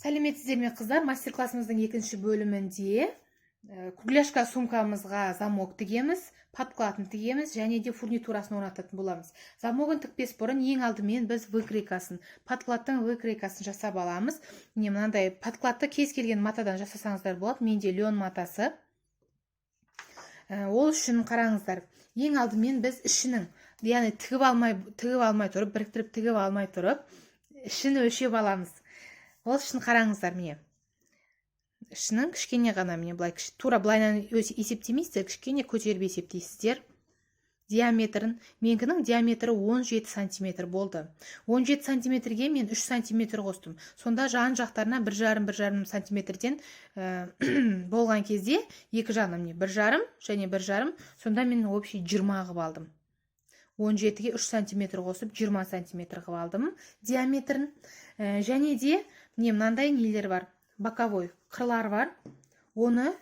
Сәлеметсіздер ме қыздар? Мастер-классымыздың екінші бөлімінде кругляшка сумкамызға замок тігеміз, подкладын тігеміз және де фурнитурасын орнататын боламыз. Замогын тікпес бұрын ең алдымен біз выкройкасын, подкладтың выкройкасын жасап аламыз. Міне мынандай подкладты кез келген матадан жасасаңыздар болады. Менде лен матасы. Ол үшін қараңыздар. Ең алдымен біз ішінің, яғни тігіп алмай тұрып, біріктіріп тігіп алмай тұрып, ішін өлшеп аламыз. Ол үшін қараңыздар, міне. Ішінің кішкене ғана, міне былай тура былайнан есептемейсіздер, кішкене көтеріп есептейсіздер. Диаметрін, менкінің диаметрі 17 сантиметр болды. 17 сантиметрге мен 3 сантиметр қостым. Сонда жан жақтарына 1,5 сантиметрден болған кезде екі жағына міне 1,5 және 1,5, сонда мен общий 20 қып алдым. 17-ге 3 сантиметр қосып 20 сантиметр қып алдым диаметрін. Және де міне мынандай нелер бар, боковой қырлар бар. Оны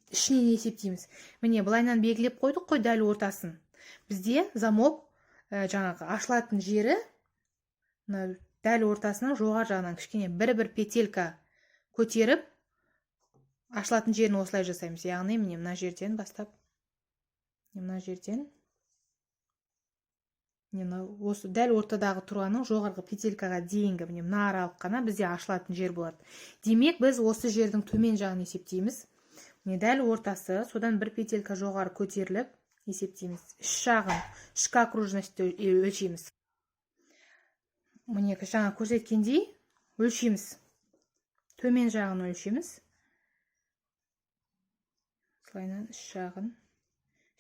ішінен есептейміз. Міне былайнан белгілеп қойдық қой дәл ортасын. Бізде замок жаңағы ашылатын жері дәл ортасының жоғар жағынан кішкене бір петелька көтеріп ашылатын жерін осылай жасаймыз. Яғни міне мына жерден бастап, мына жерден осы дәл ортадағы тұрғанның жоғарғы петелькаға дейінгі мына аралық қана бізде ашылатын жер болады. Демек біз осы жердің төмен жағын есептейміз. Дәл ортасы, содан бір петелька жоғары көтеріліп есептейміз. Үш жағын, ішкі окружностьті өлшейміз. Міне жаңа көрсеткендей өлшейміз. Төмен жағын өлшейміз. Солайынан үш жағын.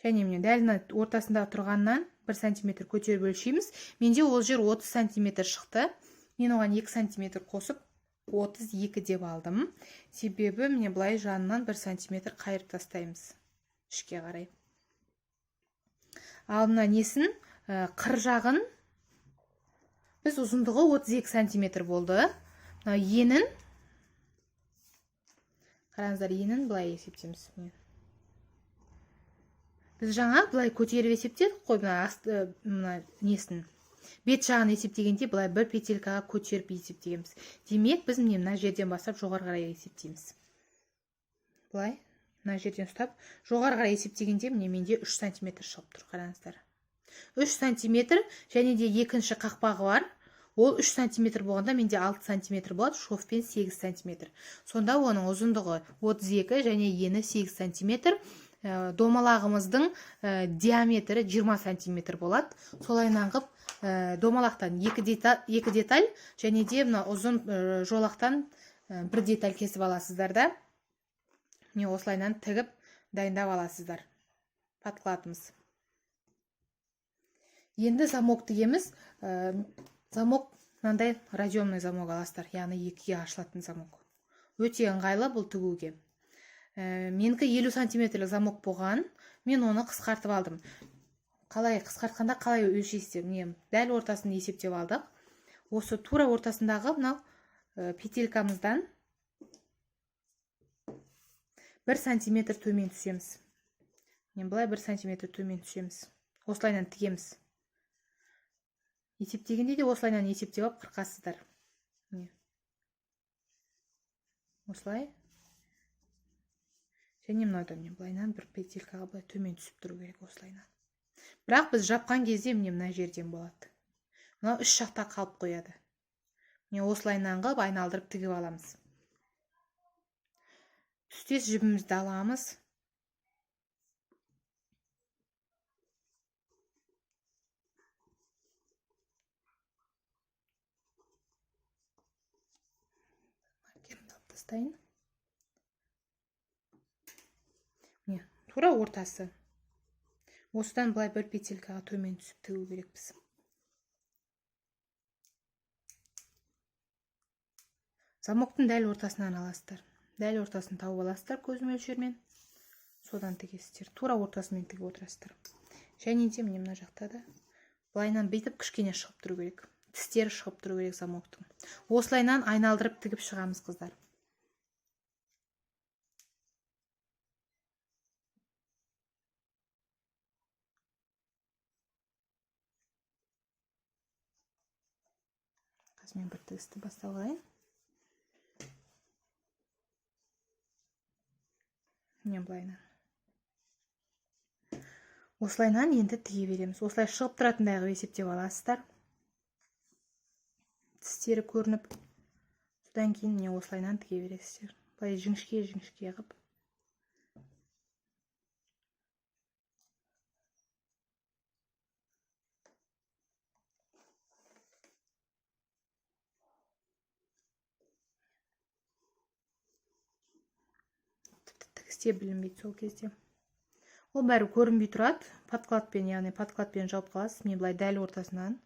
Және міне дәл ортасында тұрғаннан 1 сантиметр көтеріп өлшейміз. Менде ол жер 30 сантиметр шықты. Мен оған 2 сантиметр қосып 32 деп алдым. Себебі міне былай жанынан 1 сантиметр қайырып тастаймыз ішке қарай. Ал мына несін, қыр жағын біз ұзындығы 32 сантиметр болды. Енін, қараңыздар, енін былай есептейміз. Біз жаңа былай көтеріп есептедік қой, мына несін. Бет жағын есептегенде былай бір петелькаға көтеріп есептегенбіз. Демек, біз мына жерден бастап жоғары қарай есептейміз. Былай, мына жерден ұстап, жоғары қарай есептегенде менде 3 сантиметр шығып тұр, қараңыздар. 3 сантиметр және де екінші қақпағы бар. Ол 3 сантиметр болғанда менде 6 сантиметр болады, шовпен 8 сантиметр. Сонда оның ұзындығы 32 және ені 8 сантиметр. Домалағымыздың диаметрі 20 сантиметр болады. Солайынан қып домалақтан екі деталь және де ұзын жолақтан бір деталь кесіп аласыздар да. Не осылайынан тігіп дайындап аласыздар. Подкладымыз. Енді замок тігеміз. Замок мынандай разъемный замок аласыздар, яғни екіге ашылатын замок. Өте ыңғайлы бұл тігуге. Менікі 50 сантиметрлік замок болған, мен оны қысқартып алдым. Қалай қысқартқанда қалай өлшейсіздер? Дәл ортасын есептеп алдық. Осы тура ортасындағы мынау петелькамыздан 1 сантиметр төмен түсеміз. Былай 1 сантиметр төмен түсеміз. Осылайнан тігеміз. Есептегенде де осылайнан есептеп алып қырқасыздар. Осылай. Және мынаудан былайнан бір петелькаға былай төмен түсіп тұру керек осылайнан. Бірақ біз жапқан кезде мына жерден болады. Мынау үш жақта қалып қояды. Осылайнан қылып айналдырып тігіп аламыз. Түстес жібімізді аламыз. Маркерімді алып тастайын. Тура ортасы. Осыдан былай бір петелькаға төмен түсіп тігу керекпіз. Замоктың дәл ортасынан аласыздар. Дәл ортасын тауып аласыздар көз мөлшермен. Содан тігесіздер. Тура ортасымен тігіп отырасыздар. Және де мына жақта да былайнан бүйтіп кішкене шығып тұру керек. Тістері шығып тұру керек замоктың. Осылайнан айналдырып тігіп шығамыз қыздар. Мен бір тігісті бастап алайын. міне былайынан. Осылайынан енді тіге береміз. Осылай шығып тұратындай қылып есептеп аласыздар. Тістері көрініп, содан кейін міне осылайынан тіге бересіздер. Былай жіңішке қылып. Тігісте білінбейді сол кезде. Ол бәрі көрінбей тұрады. Подкладпен, яғни подкладпен жауып қаласыз. Мен былай дәл ортасынан.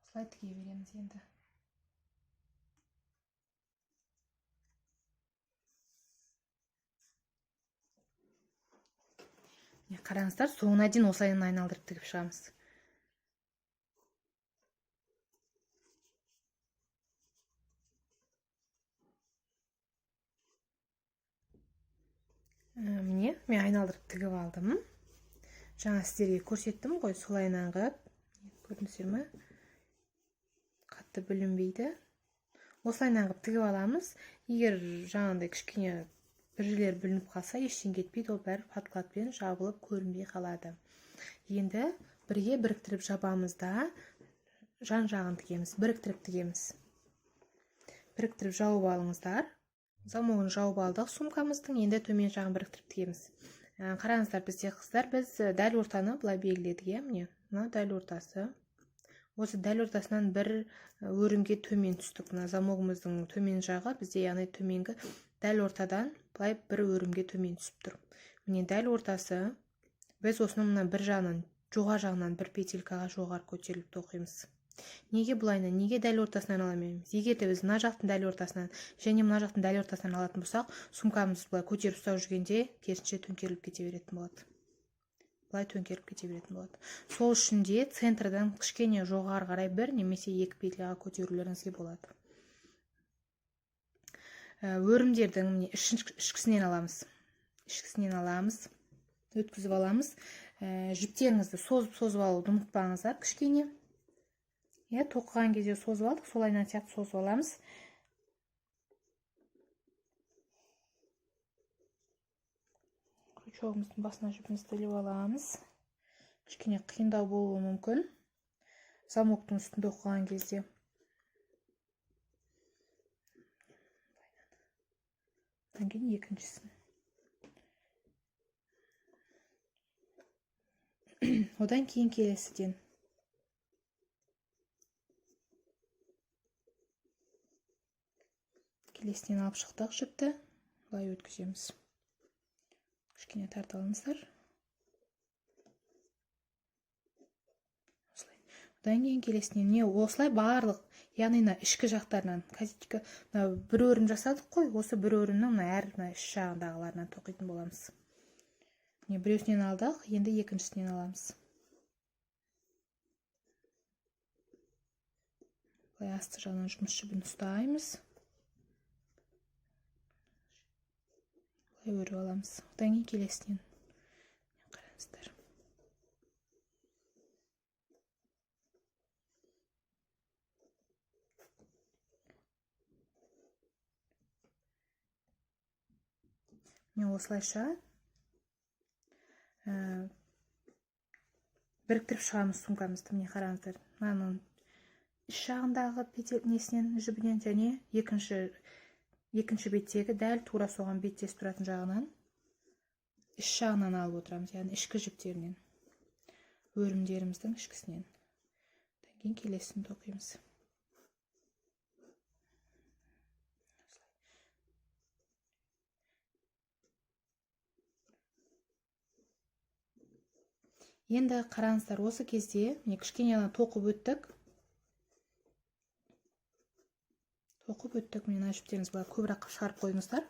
Осылай тіге береміз енді. Қараңыздар, соңына дейін осылайынан айналдырып тігіп шығамыз. Міне, мен айналдырып тігіп алдым. Жаңа сіздерге көрсеттім ғой, солайынан қылып. Көрдіңіздер ме? Қатты білінбейді. Осылайынан қылып тігіп аламыз. Егер жаңағындай кішкене бір жерлер білініп қалса, ештен кетпейді, ол бәрі подкладпен жабылып көрінбей қалады. Енді бірге біріктіріп жабамыз да жан-жағын тігеміз, біріктіріп тігеміз. Біріктіріп жауып алыңыздар. Замогын жауып алдық сумкамыздың, енді төмен жағын біріктіріп тігеміз. Қараңыздар, бізде қыздар, біз дәл ортаны былай белгіледік, міне, мына дәл ортасы. Осы дәл ортасынан бір өрімге төмен түстік. Мына замогымыздың төмен жағы бізде, яғни төменгі дәл ортадан былай бір өрімге төмен түсіп тұр. Міне дәл ортасы. Біз осының мына бір жағынан, жоғары жағынан бір петелькаға жоғары көтеріліп тоқимыз. Неге бұлайынан, неге дәл ортасынан аламаймыз? Егер де біз мына жақтың дәл ортасынан және мына жақтың дәл ортасынан алатын болсақ, сумкамыз былай көтеріп ұстап жүргенде керісінше төңкеріліп кете беретін болады. Былай төңкеріп кете беретін болады. Сол үшін де центрдан кішкене жоғары қарай бір немесе екі петляға көтерулеріңізге болады. Өрімдердің ішкісінен аламыз. Өткізіп аламыз. Жіптеріңізді созып алуды ұмытпаңыздар кішкене. Тоқыған кезде созып алдық, солайынан сияқты созып аламыз. Крючогымыздың басына жіпімізді іліп аламыз. Кішкене қиындау болуы мүмкін. Замоктың үстінде оқыған кезде. Одан кейін екіншісін. Одан кейін келесіден. Келесінен алып шықтық жіпті. Былай өткіземіз. Кішкене тарта алыңыздар. Одан кейін келесінен не осылай барлық, яғни ішкі жақтарынан косичка бір өрім жасадық қой, осы бір өрімнің әр іш жағындағыларынан тоқитын боламыз. Біреусінен алдық, енді екіншісінен аламыз. Былай асты жағынан жұмыс жібін ұстаймыз. Былай өріп аламыз. Одан кейін келесінен. Қараңыздар. Мен осылайша біріктіріп шығамыз сумкамызды. Міне қараңыздар. Мынаның іш жағындағы несінен жібінен және екінші беттегі дәл тура соған беттес тұратын жағынан іш жағынан алып отырамыз, яғни ішкі жіптерінен, өрімдеріміздің ішкісінен. Одан кейін келесін тоқимыз. Енді қараңыздар, осы кезде кішкене тоқып өттік. Мына жіптеріңіз былай көбірек шығарып қойыңыздар.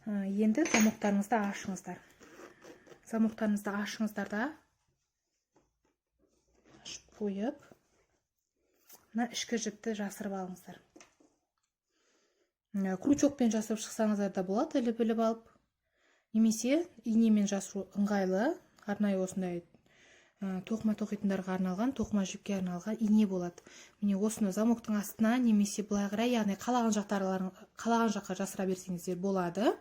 Енді замоктарыңызды ашыңыздар. Да ашып қойып, мына ішкі жіпті жасырып алыңыздар. Крючокпен жасырып шықсаңыздар да болады, іліп алып. Немесе инемен жасыру ыңғайлы, арнайы осындай тоқыма тоқитындарға арналған, тоқыма жіпке арналған ине болады. Міне осыны замоктың астына немесе былай қарай, яғни қалаған жаққа жасыра берсеңіздер болады.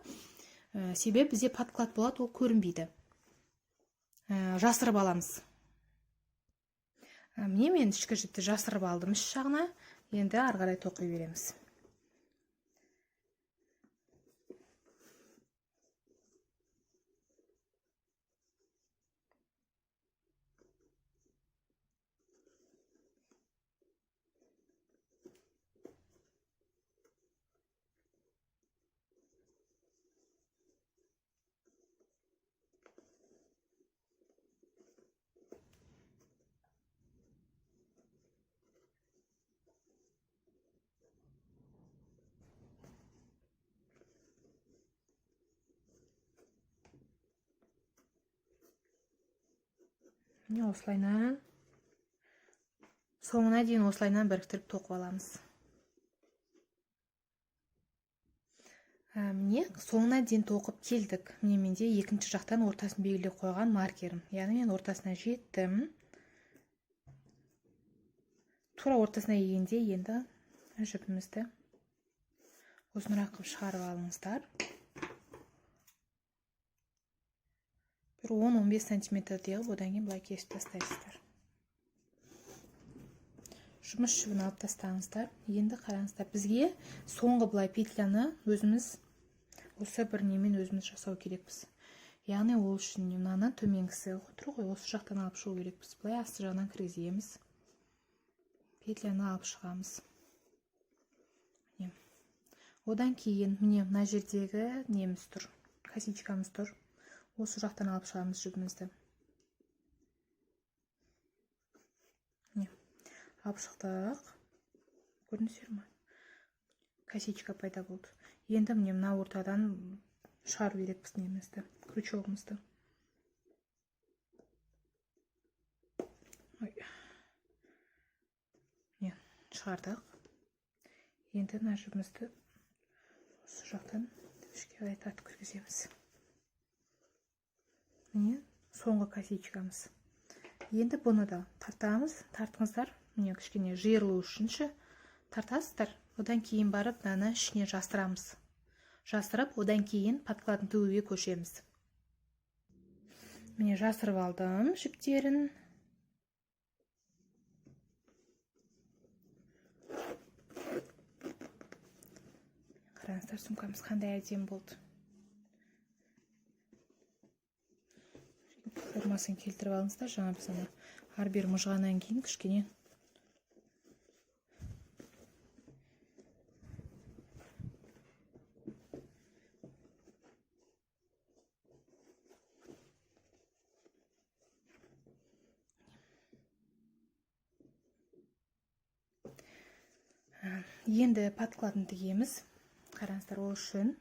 Себебі бізде подклад болады, ол көрінбейді. Жасырып аламыз. Міне мен ішкі жіпті жасырып алдым іш жағына. Енді ары қарай тоқи береміз. Міне осылайынан соңына дейін осылайынан біріктіріп тоқып аламыз. Міне соңына дейін тоқып келдік. Міне менде екінші жақтан ортасын белгілеп қойған маркерім. Яғни мен ортасына жеттім. Тура ортасына келгенде енді жіпімізді ұзынырақ қылып шығарып алыңыздар. Бір 10-15 сантиметр деғіп, одан кейін былай кесіп тастайсыздар. Жұмыс жібін алып тастаңыздар. Енді қараңыздар, бізге соңғы былай петляны өзіміз осы бір немен өзіміз жасау керекпіз. Яғни ол үшін мынаны төменгісі тұр ғой, осы жақтан алып шығу керекпіз. Былай асты жағынан кіргіземіз. Петляны алып шығамыз. Одан кейін міне мына жердегі неміз тұр, косичкамыз тұр. Осы жақтан алып шығамыз жібімізді. Алып шықтық. Көрдіңіздер ме? Косичка пайда болды. Енді міне мына ортадан шығару керекпіз немізді, крючогымызды. Шығардық. Енді мына жібімізді осы жақтан ішке қарай тартып кіргіземіз. Міне соңғы косичкамыз. Енді бұны да тартамыз. Тартыңыздар. Міне кішкене жиырылу үшінші тартасыздар. Одан кейін барып мынаны ішіне жасырамыз. Жасырып, одан кейін подкладын тігуге көшеміз. Міне жасырып алдым жіптерін. Қараңыздар, сумкамыз қандай әдемі болды. Формасын келтіріп алыңыздар. Жаңа біз ана ары-бері мұжғаннан кейін кішкене енді подкладын тігеміз. Қараңыздар, ол үшін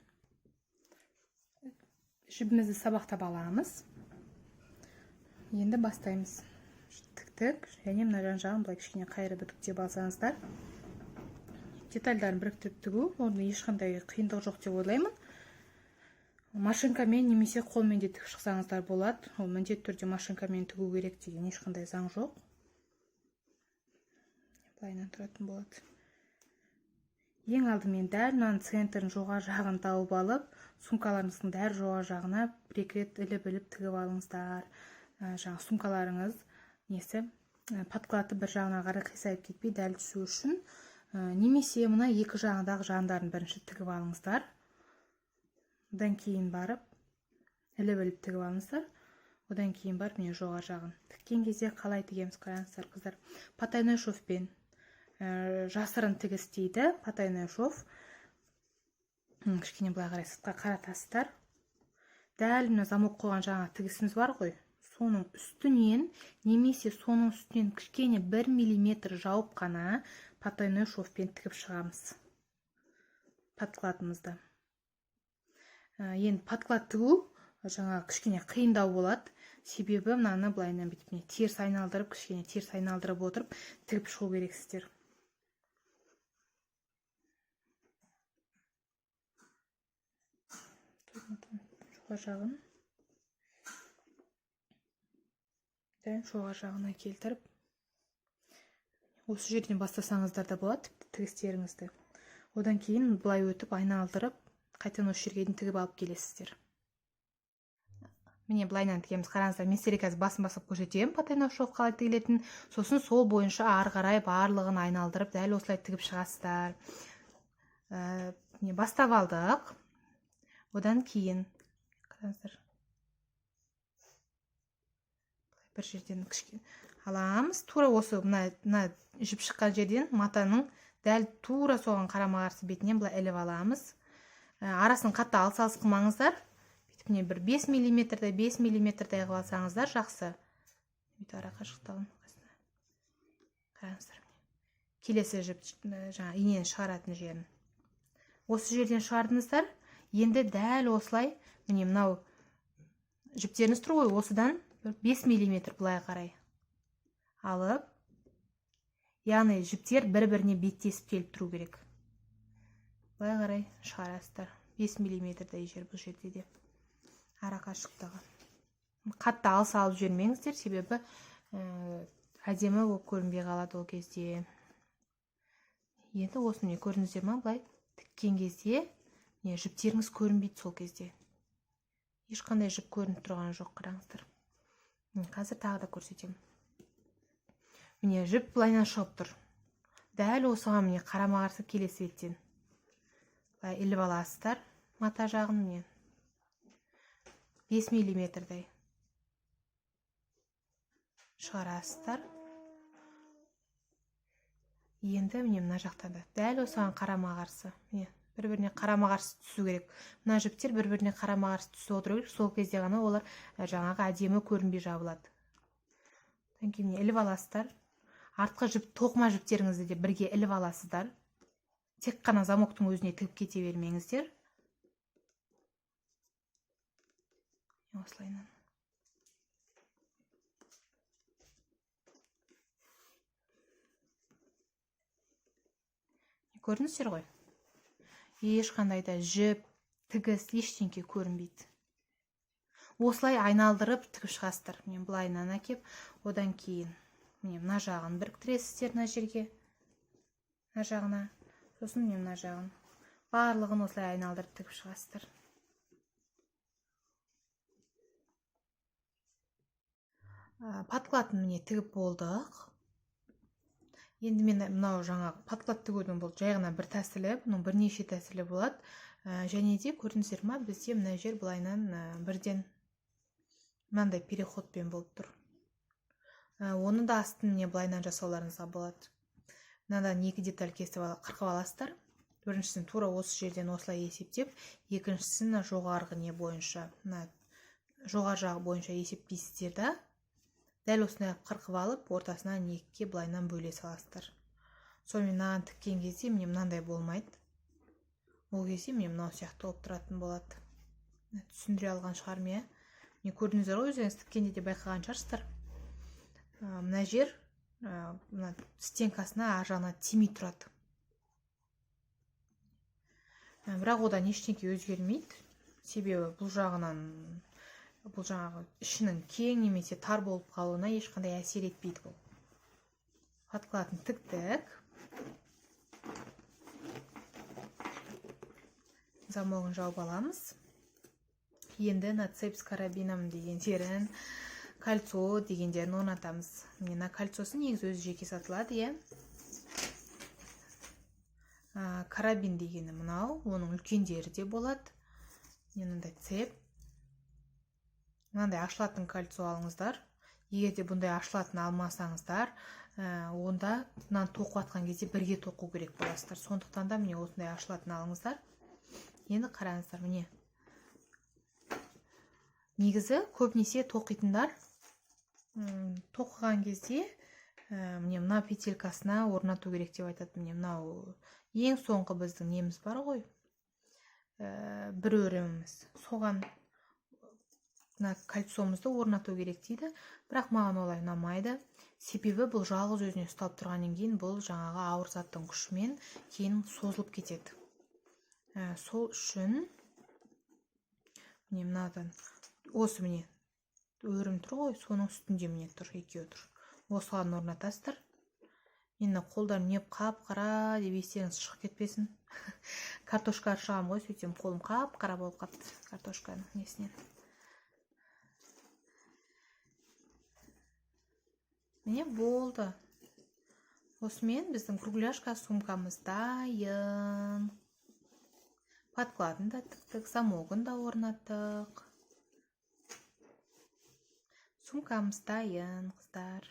жібімізді сабақтап аламыз. Енді бастаймыз. Тіктік және мына жан-жағын былай кішкене қайырып бүктеп алсаңыздар. Детальдарын біріктіріп тігу, оны ешқандай қиындық жоқ деп ойлаймын. Машинкамен немесе қолмен де тігіп шықсаңыздар болады. Ол міндетті түрде машинкамен тігу керек деген ешқандай заң жоқ. Былайынан тұратын болады. Ең алдымен дәл мынаның центрін жоғары жағын тауып алып, сумкаларыңыздың дәл жоғары жағына бір-екі рет іліп тігіп алыңыздар. Жаңа сумкаларыңыз подклады бір жағына қарай қисайып кетпей дәл түсу үшін, немесе мына екі жағындағы жандарын бірінші тігіп алыңыздар. Одан кейін барып іліп тігіп алыңыздар. Одан кейін барып міне жоғары жағын тіккен кезде қалай тігеміз, қараңыздар қыздар. Потайной шовпен жасырын тігіс дейді. Потайной шов. Кішкене былай қарай сыртқа қаратасыздар. Дәл мына замок қойған жаңа тігісіміз бар ғой. Соның үстінен немесе соның үстінен кішкене 1 мм жауып қана потайной шовпен тігіп шығамыз подкладымызды. Енді подклад тігу жаңа кішкене қиындау болады. Себебі мынаны былайынан бүйтіп теріс айналдырып, кішкене теріс айналдырып отырып тігіп шығу керексіздер. Жоғар жағын жоғар жағына келтіріп, осы жерден бастасаңыздар да болады тігістеріңізді. Одан кейін былай өтіп айналдырып, қайтадан осы жерге дейін тігіп алып келесіздер. Міне былайынан тігеміз. Қараңыздар, мен сіздерге қазір басын басып көрсетемін, потайной шов қалай тігілетінін. Сосын сол бойынша ары қарай барлығын айналдырып, дәл осылай тігіп шығасыздар. Бастап алдық. Одан кейін қараңыздар, бір жерден кішкене аламыз. Тура осы мына жіп шыққан жерден матаның дәл тура соған қарама-қарсы бетінен былай іліп аламыз. Арасын қатты алыс қылмаңыздар. Бүйтіп міне бір 5 мм-дай 5 мм-дай қылып алсаңыздар жақсы. Бүйтіп ара қашықтығын қараңыздар. Келесі жіп жаңа инені шығаратын жерін. Осы жерден шығардыңыздар. Енді дәл осылай міне мынау жіптеріңіз тұр ғой, осыдан 5 мм былай қарай алып, яғни жіптер бір-біріне беттесіп келіп тұру керек. Былай қарай шығарасыздар. 5 мм-дай жер бұл жерде де ара қашықтығы. Қатты алыс алып жүрмеңіздер, себебі әдемі болып көрінбей қалады ол кезде. Енді осыны көрдіңіздер ме, былай тіккен кезде жіптеріңіз көрінбейді сол кезде. Ешқандай жіп көрініп тұрған жоқ, қараңыздар. Қазір тағы да көрсетемін. Міне жіп былайынан шығып тұр. Дәл осыған міне қарама-қарсы келесі беттен былай іліп аласыздар. Мата жағын міне 5 мм-дай шығарасыздар. Енді міне мына жақтан да дәл осыған қарама-қарсы, міне бір-біріне қарама-қарсы түсу керек. Мына жіптер бір-біріне қарама-қарсы түсіп отыру керек. Сол кезде ғана олар жаңағы әдемі көрінбей жабылады. Одан кейін іліп аласыздар. Артқы жіп, тоқыма жіптеріңізді де бірге іліп аласыздар. Тек қана замоктың өзіне тігіп кете бермеңіздер. Осылайынан. Көрдіңіздер ғой? Ешқандай да жіп, тігіс, ештеңке көрінбейді. Осылай айналдырып тігіп шығасыздар. Мен былайынан әкеп, одан кейін мына жағын біріктіресіздер мына жерге. Мына жағына, сосын мына жағын. Барлығын осылай айналдырып тігіп шығасыздар. Подкладын міне тігіп болдық. Енді мен мынау жаңа подклад тігудің бұл жай ғана бір тәсілі, бұның бірнеше тәсілі болады. Және де көрдіңіздер ме, бізде мына жер былайынан бірден мынандай переходпен болып тұр. Оны да астын міне былайынан жасауларыңызға болады. Мынадан 2 деталь кесіп қырқып аласыздар. Біріншісін тура осы жерден осылай есептеп, екіншісін жоғарғы не бойынша, жоғар жағы бойынша есептейсіздер да, дәл осындай қырқып алып, ортасынан 2-ге былайынан бөле саласыздар. Сонымен мынаған тіккен кезде міне мынандай болмайды. Ол кезде міне мынау сияқты болып тұратын болады. Түсіндіре алған шығар ме? Міне көрдіңіздер ғой, өзіңіз тіккенде де байқаған шығарсыздар. Мына жер стенкасына ар жағына тимей тұрады. Бірақ одан ештеңке өзгермейді. Себебі бұл жағынан бұл жаңағы ішінің кең немесе тар болып қалуына ешқандай әсер етпейді бұл. Подкладын тіктік. Замогын жауып аламыз. Енді цепь с карабином дегендерін, кольцо дегендерін орнатамыз. Мына кольцосы негізі өзі жеке сатылады, карабин дегені мынау, оның үлкендері де болады. Мынандай цеп. Мынандай ашылатын кольцо алыңыздар. Егер де бұндай ашылатын алмасаңыздар, онда мынаны тоқып атқан кезде бірге тоқу керек боласыздар. Сондықтан да міне осындай ашылатын алыңыздар. Енді қараңыздар, міне. Негізі көбінесе тоқитындар тоқыған кезде міне мына петелькасына орнату керек деп айтады. Міне мынау ең соңғы біздің неміз бар ғой, бір өріміз. Соған мына кольцомызды орнату керек дейді, бірақ маған олай ұнамайды. Себебі бұл жалғыз өзіне ұсталып тұрғаннан кейін бұл жаңағы ауыр заттың күшімен кейін созылып кетеді. Сол үшін міне мынадан осы міне өрім тұр ғой, соның үстінде міне тұр, екеуі тұр. Осыған орнатасыздар. Енді қолдарым не қап-қара деп естеріңіз шығып кетпесін. Картошка аршығам ғой, сөйтсем қолым қап-қара болып қапты картошканың несінен. Міне болды. Осымен біздің кругляшка сумкамыз дайын. Подкладын да тіктік, замогын да орнаттық. Сумкамыз дайын, қыздар.